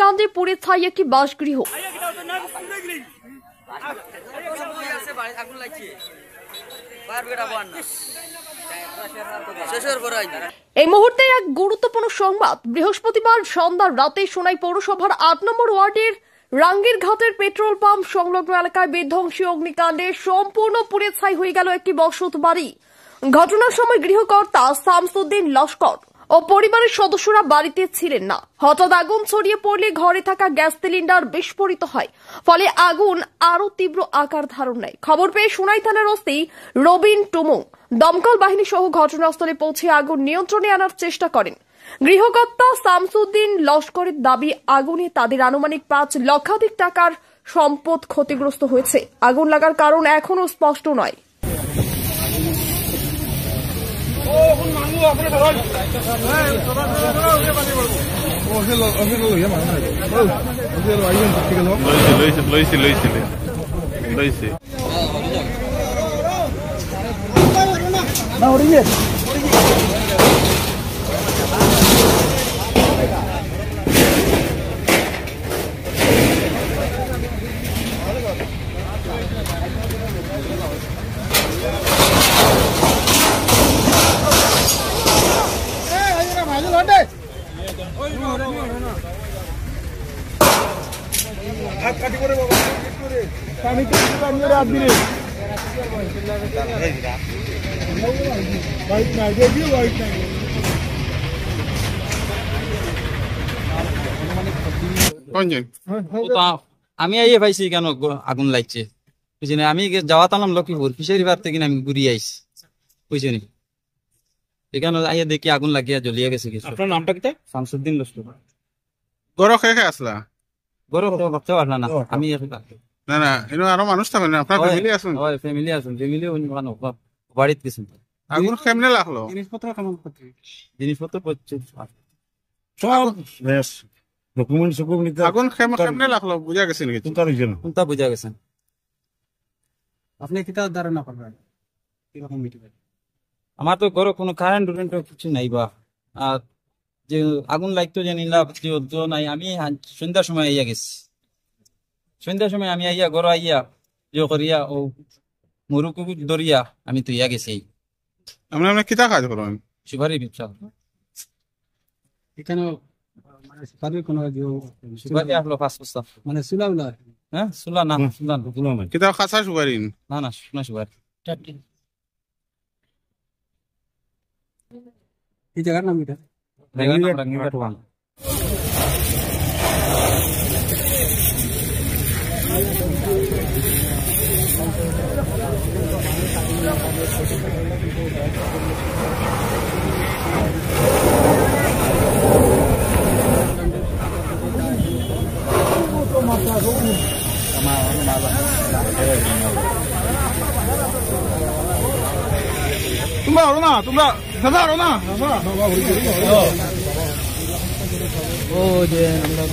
অগ্নিকাণ্ডে পুড়ে ছাই একটি বাসগৃহ। এই মুহূর্তে এক গুরুত্বপূর্ণ সংবাদ। বৃহস্পতিবার সন্ধ্যা রাতে সোনাই পৌরসভার ৮ নম্বর ওয়ার্ডের রাঙ্গির ঘাটের পেট্রোল পাম্প সংলগ্ন এলাকায় বিধ্বংসী অগ্নিকাণ্ডে সম্পূর্ণ পুড়ে ছাই হয়ে গেল একটি বসত বাড়ি। ঘটনার সময় গৃহকর্তা শামসুদ্দিন লস্কর ও পরিবারের সদস্যরা বাড়িতে ছিলেন না। হঠাৎ আগুন ছড়িয়ে পড়লে ঘরে থাকা গ্যাস সিলিন্ডার বিস্ফোরিত হয়, ফলে আগুন আরো তীব্র আকার ধারণ নেয়। খবর পেয়ে সোনাই থানার ওসি রবিন টুমুং দমকল বাহিনী সহ ঘটনাস্থলে পৌঁছে আগুন নিয়ন্ত্রণে আনার চেষ্টা করেন। গৃহকর্তা শামসুদ্দিন লস্করের দাবি, আগুনে তাদের আনুমানিক ৫ লক্ষাধিক টাকার সম্পদ ক্ষতিগ্রস্ত হয়েছে। আগুন লাগার কারণ এখনো স্পষ্ট নয়। আমি আইয়ে পাইছি কেন আগুন লাগছে বুঝছি না। আমি যাওয়া তালাম লক্ষ্মীপুর ফিশারি বার থেকে আমি ঘুরিয়ে আইসি বুঝছি নি। এখানে আইয়া দেখি আগুন লাগিয়া জ্বলিয়ে গেছে কিছু। আপনার নামটা কি? শামসুদ্দিন লস্কর। গরো খেয়ে আসলা? গরো ভাবতে পারলাম না আমি। না না, এনে আরো মানুষ থাকেন, আপনার ফ্যামিলি আছেন? হয় ফ্যামিলি আছেন, ফ্যামিলি বাড়িতে গেছেন। আগুন কেমনে লাগলো? জিনিসপত্র কেমন ক্ষতি? জিনিসপত্র আগুন কেমনে লাগলো বুঝা গেছে নাকি? কোনটা বুঝা গেছেন? আপনি কিতা ধারণা করবেন কিরকম মিটবে? আমার তো ঘরে কোনো কারেন্ট কিছু নাই বা, আর যে আগুন লাগতো জানি না নাই। আমি সন্ধ্যার সময় আইয়া গেছি, সন্ধ্যার সময় আমি আইয়া ঘর আইয়া যে করিয়া ও মুরুকু ধরিয়া আমি তো ইয়া গেছি। আমরা কিতা কাজ করবেন? সুপারি ব্যবসা। এখানে মানে সুপারি কোনো সুপারি আসলো 5 বস্তা। মানে সুলা না? হ্যাঁ সুলা না, সুলা না। কিতা খাসা সুপারি? না না, শুকনা সুপারি। এই জায়গার নাম এটা? রাঙ্গিঘাট 1। তোমরা আরো না, তোমরা দাদা আরো না। ও যে আমরা